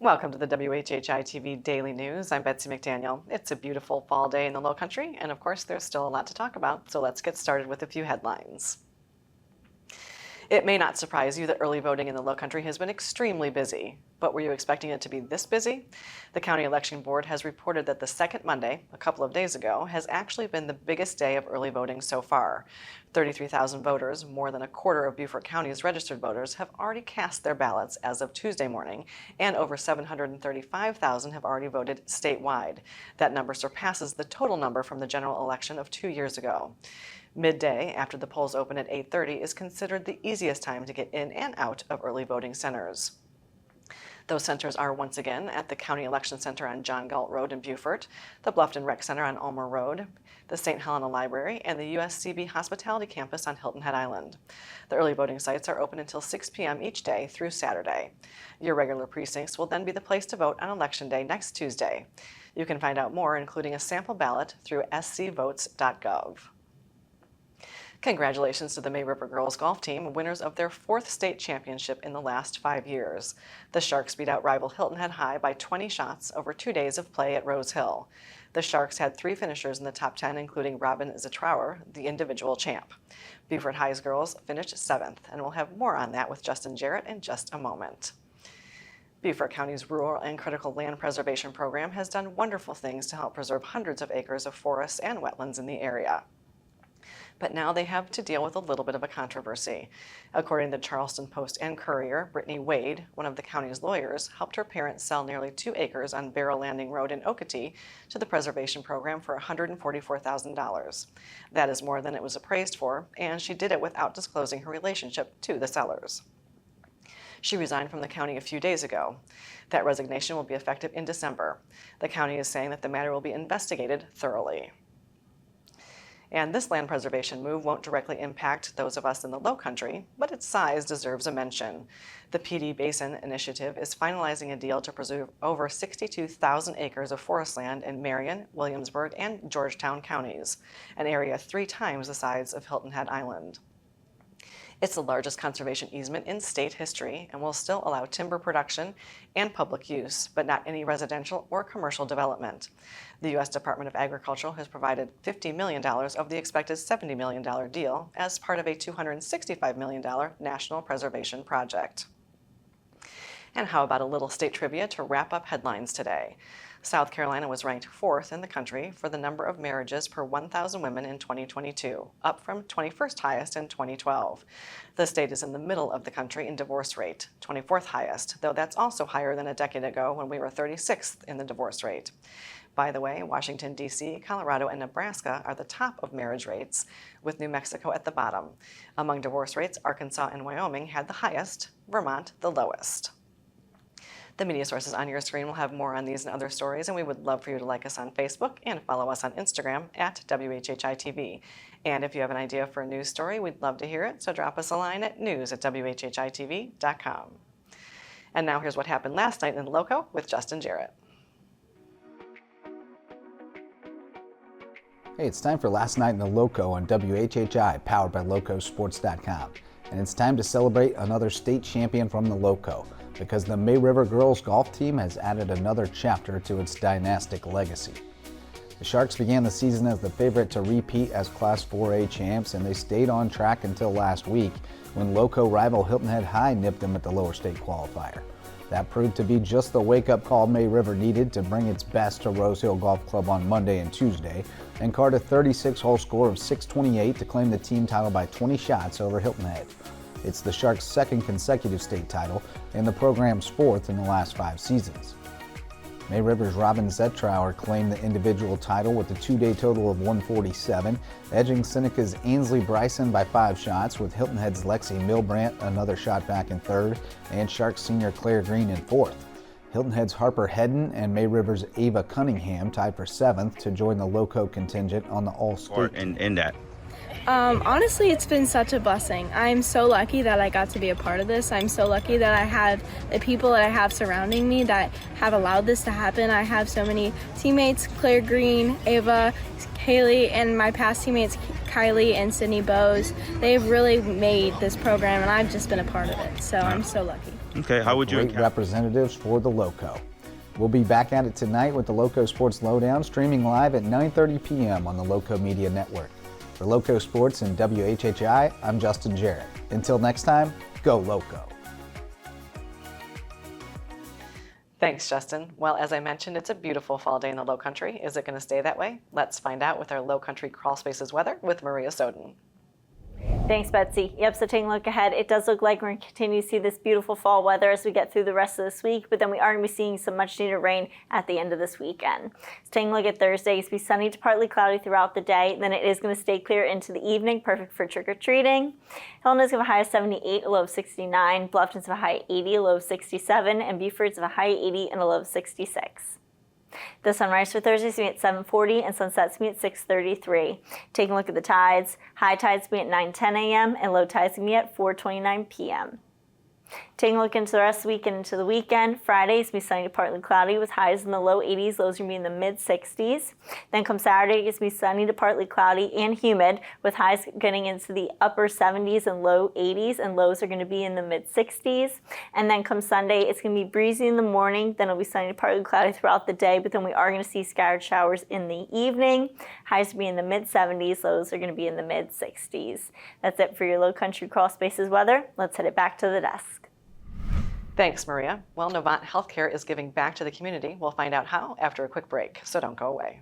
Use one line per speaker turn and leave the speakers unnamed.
Welcome to the WHHI-TV Daily News. I'm Betsy McDaniel. It's a beautiful fall day in the Lowcountry, and of course there's still a lot to talk about, so let's get started with a few headlines. It may not surprise you that early voting in the Lowcountry has been extremely busy, but were you expecting it to be this busy? The County Election Board has reported that the second Monday, a couple of days ago, has actually been the biggest day of early voting so far. 33,000 voters, more than a quarter of Beaufort County's registered voters, have already cast their ballots as of Tuesday morning, and over 735,000 have already voted statewide. That number surpasses the total number from the general election of 2 years ago. Midday, after the polls open at 8:30, is considered the easiest time to get in and out of early voting centers. Those centers are once again at the County Election Center on John Galt Road in Beaufort, the Bluffton Rec Center on Ulmer Road, the St. Helena Library, and the USCB Hospitality Campus on Hilton Head Island. The early voting sites are open until 6 p.m. each day through Saturday. Your regular precincts will then be the place to vote on Election Day next Tuesday. You can find out more, including a sample ballot, through scvotes.gov. Congratulations to the May River girls golf team, winners of their 4th state championship in the last 5 years. The Sharks beat out rival Hilton Head High by 20 shots over 2 days of play at Rose Hill. The Sharks had 3 finishers in the top 10, including Robin Zatrower, the individual champ. Beaufort High's girls finished 7th, and we'll have more on that with Justin Jarrett in just a moment. Beaufort County's Rural and Critical Land Preservation Program has done wonderful things to help preserve hundreds of acres of forests and wetlands in the area. But now they have to deal with a little bit of a controversy. According to the Charleston Post and Courier, Brittany Wade, one of the county's lawyers, helped her parents sell nearly 2 acres on Barrel Landing Road in Okatee to the preservation program for $144,000. That is more than it was appraised for, and she did it without disclosing her relationship to the sellers. She resigned from the county a few days ago. That resignation will be effective in December. The county is saying that the matter will be investigated thoroughly. And this land preservation move won't directly impact those of us in the Lowcountry, but its size deserves a mention. The PD Basin Initiative is finalizing a deal to preserve over 62,000 acres of forest land in Marion, Williamsburg, and Georgetown counties, an area 3 times the size of Hilton Head Island. It's the largest conservation easement in state history and will still allow timber production and public use, but not any residential or commercial development. The U.S. Department of Agriculture has provided $50 million of the expected $70 million deal as part of a $265 million national preservation project. And how about a little state trivia to wrap up headlines today? South Carolina was ranked 4th in the country for the number of marriages per 1,000 women in 2022, up from 21st highest in 2012. The state is in the middle of the country in divorce rate, 24th highest, though that's also higher than a decade ago when we were 36th in the divorce rate. By the way, Washington, D.C., Colorado, and Nebraska are the top of marriage rates, with New Mexico at the bottom. Among divorce rates, Arkansas and Wyoming had the highest, Vermont the lowest. The media sources on your screen will have more on these and other stories, and we would love for you to like us on Facebook and follow us on Instagram at WHHI-TV. And if you have an idea for a news story, we'd love to hear it, so drop us a line at news@WHHITV.com. And now here's what happened last night in Lowco with Justin Jarrett.
Hey, it's time for Last Night in the Lowco on WHHI, powered by LowcoSports.com. And it's time to celebrate another state champion from the Lowco, because the May River girls golf team has added another chapter to its dynastic legacy. The Sharks began the season as the favorite to repeat as Class 4A champs, and they stayed on track until last week when Lowco rival Hilton Head High nipped them at the lower state qualifier. That proved to be just the wake-up call May River needed to bring its best to Rose Hill Golf Club on Monday and Tuesday, and card a 36-hole score of 628 to claim the team title by 20 shots over Hilton Head. It's the Sharks' 2nd consecutive state title and the program's 4th in the last 5 seasons. May River's Robin Zatrower claimed the individual title with a 2-day total of 147, edging Seneca's Ainsley Bryson by 5 shots, with Hilton Head's Lexi Milbrandt another shot back in 3rd, and Sharks senior Claire Green in 4th. Hilton Head's Harper Hedden and May River's Ava Cunningham tied for 7th to join the Lowco contingent on the All-State.
In that.
Honestly, it's been such a blessing. I'm so lucky that I got to be a part of this. I'm so lucky that I have the people that I have surrounding me that have allowed this to happen. I have so many teammates, Claire Green, Ava, Haley, and my past teammates, Kylie and Sydney Bowes. They've really made this program, and I've just been a part of it, so I'm so lucky.
Okay, how would you
Great representatives for the Lowco. We'll be back at it tonight with the LowcoSports Lowdown, streaming live at 9:30 p.m. on the Lowco Media Network. For LowcoSports and WHHI, I'm Justin Jarrett. Until next time, go Lowco.
Thanks, Justin. Well, as I mentioned, it's a beautiful fall day in the Lowcountry. Is it going to stay that way? Let's find out with our Lowcountry Crawl Spaces weather with Maria Soden.
Thanks, Betsy. Yep, so taking a look ahead, it does look like we're going to continue to see this beautiful fall weather as we get through the rest of this week, but then we are going to be seeing some much needed rain at the end of this weekend. So taking a look at Thursday, it's going to be sunny to partly cloudy throughout the day, then it is going to stay clear into the evening, perfect for trick-or-treating. Hilton is going to have a high of 78, a low of 69. Bluffton's of a high of 80, a low of 67, and Beaufort's of a high of 80 and a low of 66. The sunrise for Thursday is going to be at 7:40 and sunset's going to be at 6:33. Taking a look at the tides, high tides will be at 9:10 a.m. and low tides will be at 4:29 p.m. Taking a look into the rest of the week and into the weekend, Friday is going to be sunny to partly cloudy with highs in the low 80s, lows are going to be in the mid 60s. Then come Saturday, it's going to be sunny to partly cloudy and humid with highs getting into the upper 70s and low 80s, and lows are going to be in the mid 60s. And then come Sunday, it's going to be breezy in the morning, then it'll be sunny to partly cloudy throughout the day, but then we are going to see scattered showers in the evening. Highs will be in the mid 70s, lows are going to be in the mid 60s. That's it for your Lowcountry Crawl Spaces weather. Let's head it back to the desk.
Thanks, Maria. Well, Novant Healthcare is giving back to the community. We'll find out how after a quick break, so don't go away.